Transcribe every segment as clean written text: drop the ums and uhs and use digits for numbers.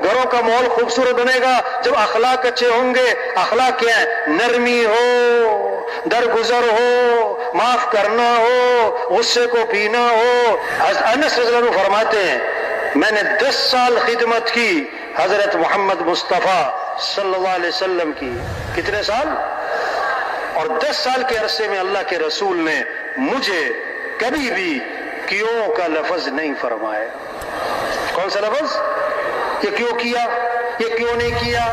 گھروں کا ماحول خوبصورت بنے گا جب اخلاق اچھے ہوں گے. اخلاق کیا ہے؟ نرمی ہو، درگزر ہو، معاف کرنا ہو، غصے کو پینا ہو. انس رضی اللہ عنہ فرماتے ہیں میں نے 10 سال خدمت کی حضرت محمد مصطفیٰ صلی اللہ علیہ وسلم کی. کتنے سال؟ اور 10 سال کے عرصے میں اللہ کے رسول نے مجھے کبھی بھی کیوں کا لفظ نہیں فرمایا. کون سا لفظ؟ یہ کیوں کیا، یہ کیوں نہیں کیا.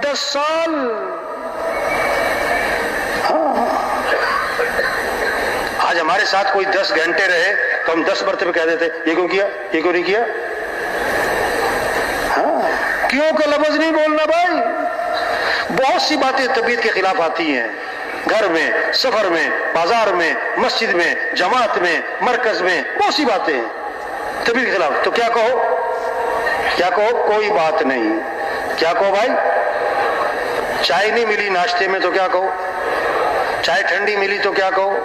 10 سال. آج ہمارے ساتھ کوئی 10 گھنٹے رہے تو ہم 10 مرتبہ کہہ دیتے یہ کیوں کیا، یہ کیوں نہیں کیا. کیوں کا لفظ نہیں بولنا بھائی. بہت سی باتیں طبیعت کے خلاف آتی ہیں، گھر میں، سفر میں، بازار میں، مسجد میں، جماعت میں، مرکز میں، بہت سی باتیں ہیں طبیعت کے خلاف. تو کیا کہو؟ کیا کہو؟ کوئی بات نہیں. کیا کہو بھائی؟ چائے نہیں ملی ناشتے میں تو کیا کہو؟ چائے ٹھنڈی ملی تو کیا کہو؟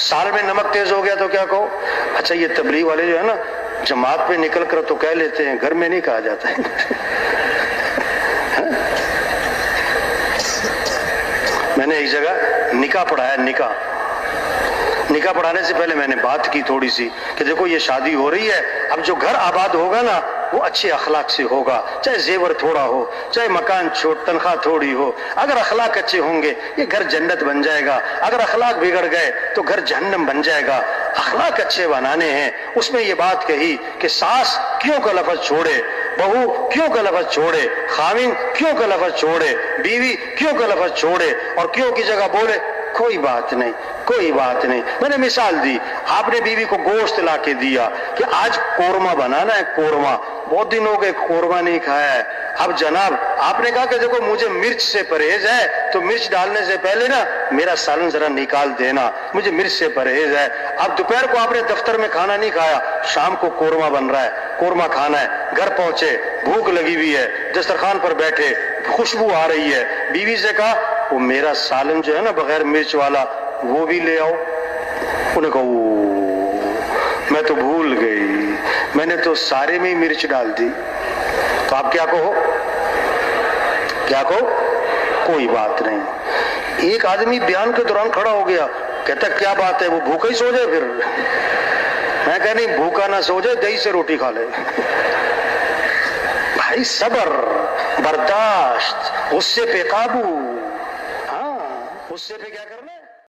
سال میں نمک تیز ہو گیا تو کیا کہو؟ اچھا یہ تبلیغ والے جو ہے نا جماعت پہ نکل کر تو کہہ لیتے ہیں، گھر میں نہیں کہا جاتا ہے. میں نے ایک جگہ نکاح پڑھایا. نکاح پڑھانے سے پہلے میں نے بات کی تھوڑی سی کہ دیکھو یہ شادی ہو رہی ہے، اب جو گھر آباد ہوگا نا وہ اچھے اخلاق سے ہوگا، چاہے زیور تھوڑا ہو، چاہے مکان تنخواہ تھوڑی ہو. اگر اخلاق اچھے ہوں گے یہ گھر جنت بن جائے گا. اگر اخلاق بگڑ گئے تو گھر جہنم بن جائے گا. اخلاق اچھے بنانے ہیں. اس میں یہ بات کہی کہ ساس کیوں کا لفظ چھوڑے، بہو کیوں کا لفظ چھوڑے، خاوند کیوں کا لفظ چھوڑے، بیوی کیوں کا لفظ چھوڑے، اور کیوں کی جگہ بولے کوئی بات نہیں، کوئی بات نہیں. میں نے مثال دی. آپ نے بیوی کو گوشت لا کے دیا کہ آج قورمہ بنانا ہے. قورمہ بہت دن ہو گئے قورمہ نہیں کھایا ہے. اب جناب آپ نے کہا کہ دیکھو مجھے مرچ سے پرہیز ہے تو مرچ ڈالنے سے پہلے نا میرا سالن ذرا نکال دینا، مجھے مرچ سے پرہیز ہے. اب دوپہر کو آپ نے دفتر میں کھانا نہیں کھایا، شام کو قورمہ بن رہا ہے، قورمہ کھانا ہے. گھر پہنچے، بھوک لگی ہوئی ہے، دسترخوان پر بیٹھے، خوشبو آ رہی ہے. بیوی سے کہا وہ میرا سالن جو ہے نا بغیر مرچ والا وہ بھی لے آؤ. انہوں نے کہا میں تو بھول گئی، میں نے تو سارے میں ہی مرچ ڈال دی. تو آپ کیا کہو؟ کیا کہو؟ کوئی بات نہیں. ایک آدمی بیان کے دوران کھڑا ہو گیا، کہتا کیا بات ہے، وہ بھوکا ہی سو جائے پھر. میں کہا نہیں، بھوکا نہ سو جائے، دہی سے روٹی کھا لے. بھائی صبر، برداشت، غصے پہ قابو. ہاں غصے پہ کیا